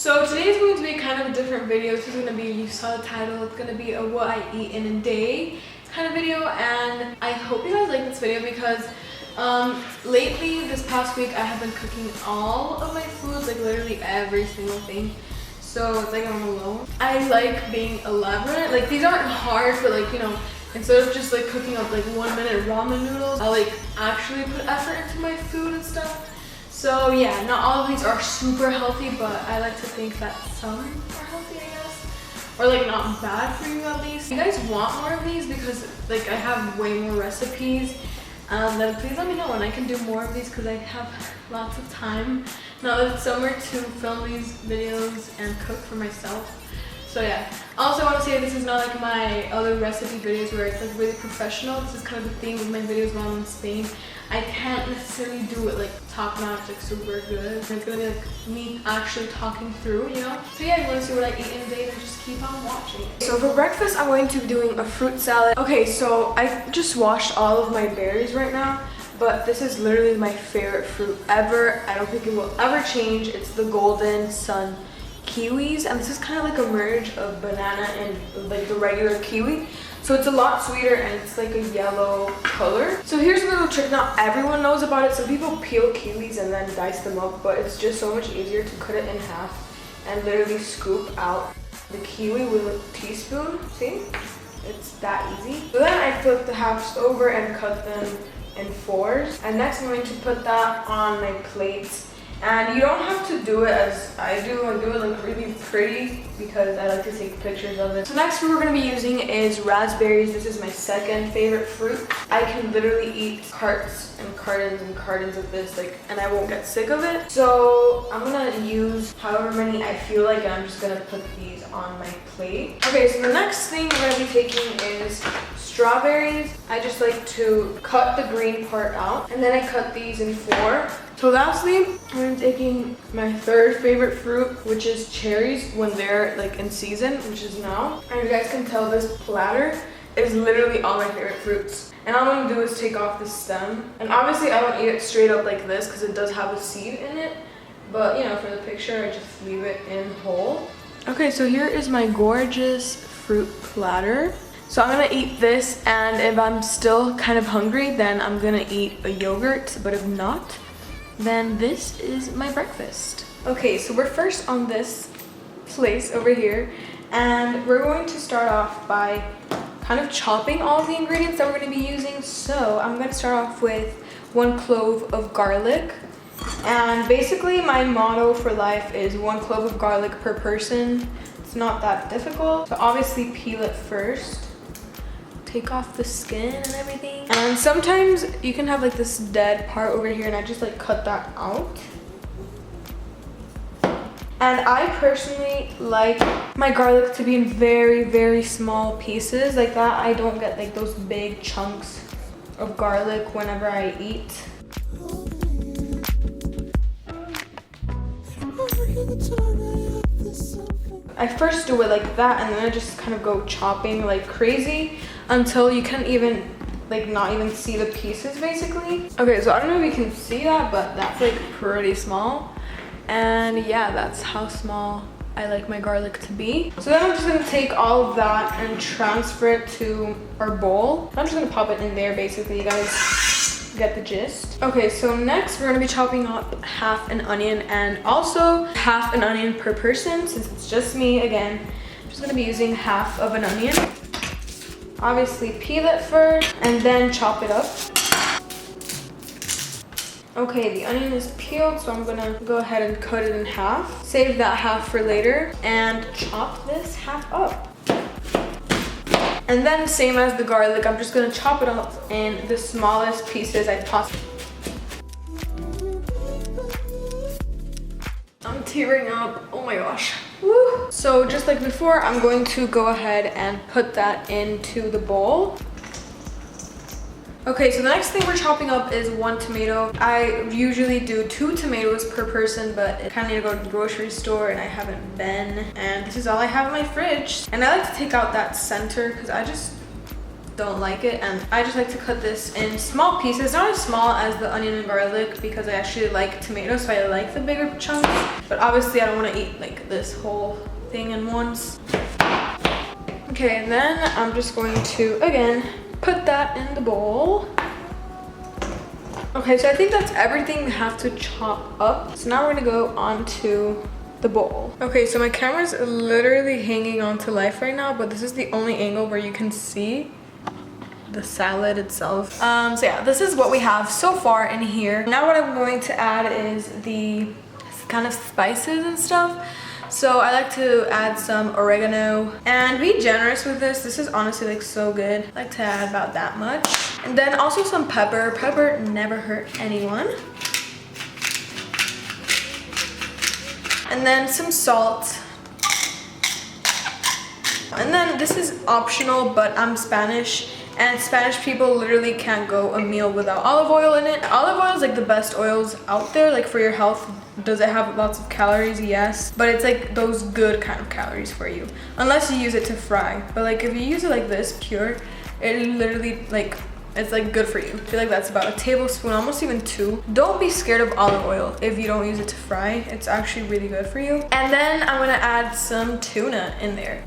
So today is going to be kind of a different video. This is going to be, you saw the title, it's going to be a what I eat in a day kind of video, and I hope you guys like this video because lately, this past week, I have been cooking all of my foods, like literally every single thing. So it's like I'm alone. I like being elaborate. Like these aren't hard, but like, you know, instead of just like cooking up like 1 minute ramen noodles, I like actually put effort into my food and stuff. So yeah, not all of these are super healthy, but I like to think that some are healthy, I guess. Or like not bad for you at least. If you guys want more of these, because like I have way more recipes, then please let me know and I can do more of these because I have lots of time now that it's summer to film these videos and cook for myself. So yeah, also I want to say this is not like my other recipe videos where it's like really professional. This is kind of the theme of my videos while I'm in Spain. I can't necessarily do it like top notch, like super good. It's gonna be like me actually talking through, you know? So yeah, if you want to see what I eat in a day, then just keep on watching. So for breakfast, I'm going to be doing a fruit salad. Okay, so I just washed all of my berries right now, but this is literally my favorite fruit ever. I don't think it will ever change. It's the Golden Sun kiwis, and this is kind of like a merge of banana and like the regular kiwi. So it's a lot sweeter and it's like a yellow color. So here's a little trick, not everyone knows about it. Some people peel kiwis and then dice them up, but it's just so much easier to cut it in half and literally scoop out the kiwi with a teaspoon. See? It's that easy. So then I flip the halves over and cut them in fours. And next I'm going to put that on my plate. And you don't have to do it as I do. I do it like really pretty because I like to take pictures of it. So next fruit we're going to be using is raspberries. This is my second favorite fruit. I can literally eat carts and cartons of this, like, and I won't get sick of it. So I'm going to use however many I feel like, and I'm just going to put these on my plate. Okay, so the next thing we're going to be taking is strawberries. I just like to cut the green part out, and then I cut these in four. So lastly, I'm taking my third favorite fruit, which is cherries when they're like in season, which is now. And you guys can tell this platter is literally all my favorite fruits. And all I'm gonna do is take off the stem. And obviously I don't eat it straight up like this because it does have a seed in it. But you know, for the picture, I just leave it in whole. Okay, so here is my gorgeous fruit platter. So I'm gonna eat this, and if I'm still kind of hungry, then I'm gonna eat a yogurt, but if not, then this is my breakfast. Okay, so we're first on this place over here, and we're going to start off by kind of chopping all of the ingredients that we're gonna be using. So I'm gonna start off with 1 clove of garlic. And basically my motto for life is 1 clove of garlic per person. It's not that difficult. So obviously peel it first. Take off the skin and everything. And sometimes you can have like this dead part over here, and I just like cut that out. And I personally like my garlic to be in very, very small pieces like that. I don't get like those big chunks of garlic whenever I eat. I first do it like that, and then I just kind of go chopping like crazy until you can't even like not even see the pieces basically. Okay, so I don't know if you can see that, but that's like pretty small. And yeah, that's how small I like my garlic to be. So then I'm just gonna take all of that and transfer it to our bowl. I'm just gonna pop it in there basically, you guys get the gist. Okay, so next we're gonna be chopping up half an onion, and also half an onion per person. Since it's just me, again, I'm just gonna be using half of an onion. Obviously peel it first and then chop it up. Okay, the onion is peeled, so I'm gonna go ahead and cut it in half. Save that half for later and chop this half up. And then same as the garlic, I'm just gonna chop it up in the smallest pieces I possibly. I'm tearing up, oh my gosh. Woo. So just like before, I'm going to go ahead and put that into the bowl. Okay, so the next thing we're chopping up is 1 tomato. I usually do 2 tomatoes per person, but I kind of need to go to the grocery store and I haven't been. And this is all I have in my fridge. And I like to take out that center because I just don't like it, and I just like to cut this in small pieces, not as small as the onion and garlic because I actually like tomatoes, so I like the bigger chunks, but obviously I don't want to eat like this whole thing in once. Okay, and then I'm just going to again put that in the bowl. Okay, so I think that's everything we have to chop up. So now we're gonna go on to the bowl. Okay, so my camera's literally hanging on to life right now, but this is the only angle where you can see the salad itself. So yeah, this is what we have so far in here. Now what I'm going to add is the kind of spices and stuff. So I like to add some oregano and be generous with this. This is honestly like so good. I like to add about that much. And then also some pepper. Pepper never hurt anyone. And then some salt. And then this is optional, but I'm Spanish, and Spanish people literally can't go a meal without olive oil in it. Olive oil is like the best oils out there, like for your health. Does it have lots of calories? Yes, but it's like those good kind of calories for you, unless you use it to fry. But like if you use it like this pure, it literally like it's like good for you. I feel like that's about a tablespoon, almost even 2. Don't be scared of olive oil if you don't use it to fry. It's actually really good for you. And then I'm gonna add some tuna in there.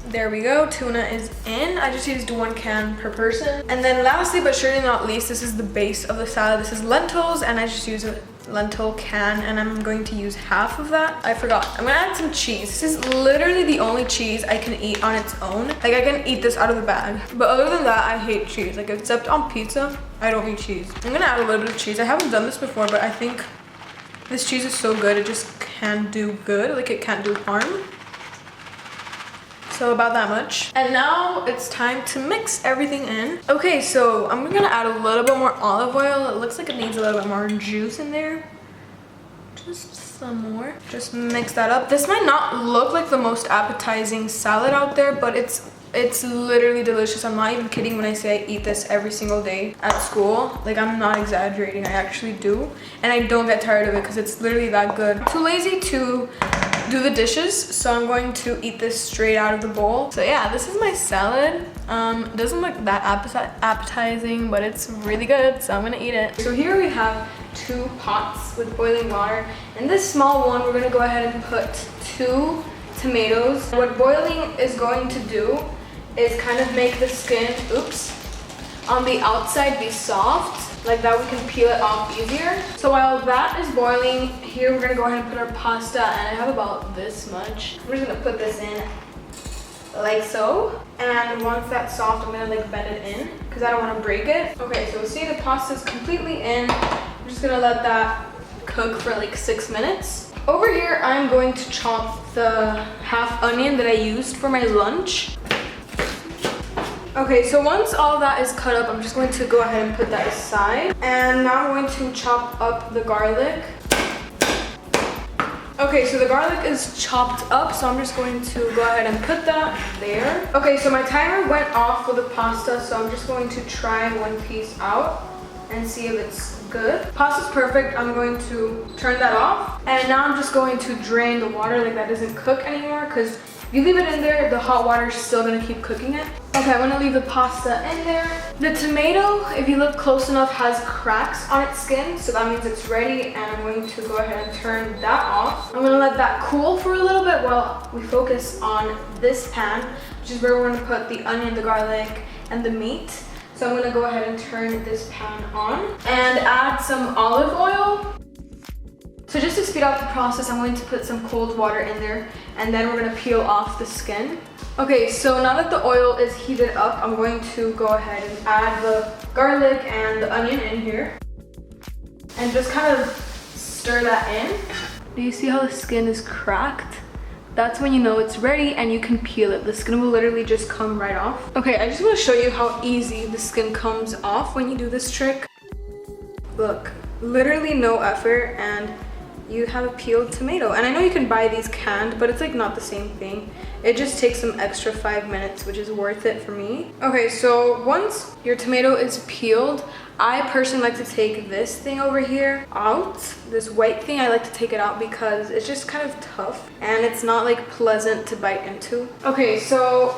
There we go, tuna is in. I just used 1 can per person. And then lastly, but surely not least, this is the base of the salad. This is lentils, and I just use a lentil can, and I'm going to use half of that. I forgot. I'm gonna add some cheese. This is literally the only cheese I can eat on its own. Like I can eat this out of the bag. But other than that, I hate cheese. Like except on pizza, I don't eat cheese. I'm gonna add a little bit of cheese. I haven't done this before, but I think this cheese is so good. It just can do good. Like it can't do harm. So about that much. And now it's time to mix everything in. Okay, so I'm gonna add a little bit more olive oil. It looks like it needs a little bit more juice in there. Just some more. Just mix that up. This might not look like the most appetizing salad out there, but it's literally delicious. I'm not even kidding when I say I eat this every single day at school. Like I'm not exaggerating, I actually do. And I don't get tired of it because it's literally that good. Too lazy to do the dishes, so I'm going to eat this straight out of the bowl. So yeah, this is my salad. It doesn't look that appetizing, but it's really good, so I'm gonna eat it. So here we have 2 pots with boiling water. In this small one, we're gonna go ahead and put 2 tomatoes. What boiling is going to do is kind of make the skin, on the outside be soft. Like that we can peel it off easier. So while that is boiling, here we're gonna go ahead and put our pasta, and I have about this much. I'm just gonna put this in like so. And once that's soft, I'm gonna like bend it in because I don't wanna break it. Okay, so see the pasta's completely in. I'm just gonna let that cook for like 6 minutes. Over here, I'm going to chop the half onion that I used for my lunch. Okay, so once all that is cut up, I'm just going to go ahead and put that aside. And now I'm going to chop up the garlic. Okay, so the garlic is chopped up, so I'm just going to go ahead and put that there. Okay, so my timer went off for the pasta, so I'm just going to try 1 piece out and see if it's good. Pasta's perfect. I'm going to turn that off. And now I'm just going to drain the water, like that doesn't cook anymore, because if you leave it in there, the hot water is still gonna keep cooking it. Okay, I'm gonna leave the pasta in there. The tomato, if you look close enough, has cracks on its skin, so that means it's ready, and I'm going to go ahead and turn that off. I'm gonna let that cool for a little bit while we focus on this pan, which is where we're gonna put the onion, the garlic, and the meat. So I'm gonna go ahead and turn this pan on and add some olive oil. So just to speed up the process, I'm going to put some cold water in there, and then we're gonna peel off the skin. Okay, so now that the oil is heated up, I'm going to go ahead and add the garlic and the onion in here. And just kind of stir that in. Do you see how the skin is cracked? That's when you know it's ready and you can peel it. The skin will literally just come right off. Okay, I just want to show you how easy the skin comes off when you do this trick. Look, literally no effort, and you have a peeled tomato. And I know you can buy these canned, but it's like not the same thing. It just takes some extra 5 minutes, which is worth it for me. Okay, so once your tomato is peeled, I personally like to take this thing over here out. This white thing, I like to take it out because it's just kind of tough and it's not like pleasant to bite into. Okay, so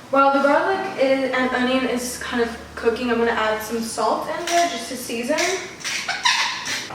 While the garlic and onion is kind of cooking, I'm gonna add some salt in there just to season.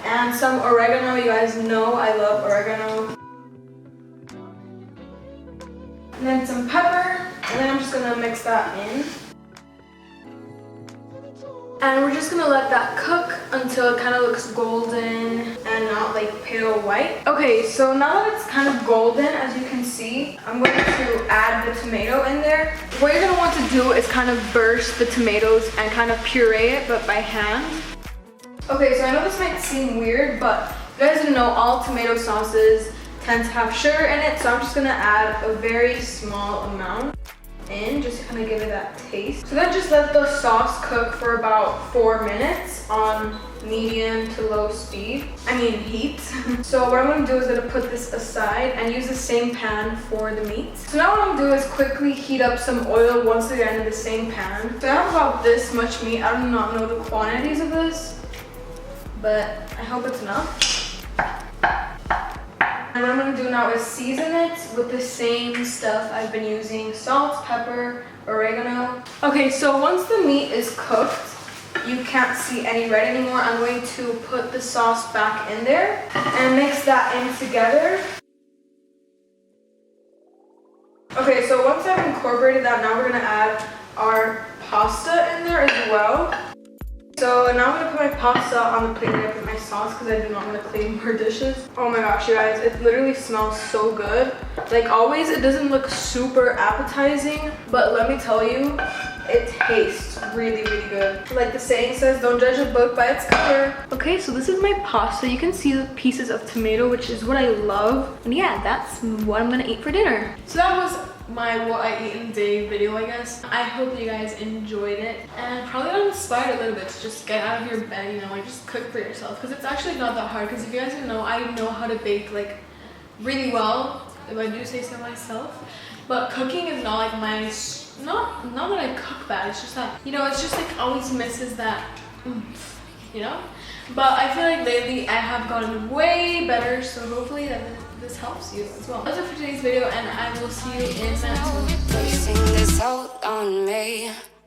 And some oregano. You guys know I love oregano. And then some pepper. And then I'm just gonna mix that in. And we're just gonna let that cook until it kind of looks golden and not like pale white. Okay, so now that it's kind of golden, as you can see, I'm going to add the tomato in there. What you're gonna want to do is kind of burst the tomatoes and kind of puree it, but by hand. Okay, so I know this might seem weird, but you guys know all tomato sauces tend to have sugar in it, so I'm just gonna add a very small amount in just to kind of give it that taste. So then just let the sauce cook for about 4 minutes on medium to low speed. Heat. So what I'm going to do is going to put this aside and use the same pan for the meat. So now what I'm going to do is quickly heat up some oil once again in the same pan. So I have about this much meat. I do not know the quantities of this, but I hope it's enough. And what I'm going to do now is season it with the same stuff I've been using: salt, pepper, oregano. Okay, so once the meat is cooked, you can't see any red anymore. I'm going to put the sauce back in there and mix that in together. Okay, so once I've incorporated that, now we're going to add our pasta in there as well. So now I'm going to put my pasta on the plate and I put my sauce because I do not want to clean more dishes. Oh my gosh, you guys, it literally smells so good. Like always, it doesn't look super appetizing, but let me tell you, it tastes really, really good. Like the saying says, don't judge a book by its cover. Okay, so this is my pasta. You can see the pieces of tomato, which is what I love. And yeah, that's what I'm going to eat for dinner. So that was my what I eat in a day video, I guess. I hope you guys enjoyed it and probably got inspired a little bit to just get out of your bed, you know, like just cook for yourself, because it's actually not that hard. Because if you guys didn't know, I know how to bake like really well, if I do say so myself. But cooking is not like my, not that I cook bad, it's just that, you know, it's just like always misses that oomph, you know. But I feel like lately I have gotten way better, so hopefully that this helps you as well. That's it for today's video, and I will see you in the next one.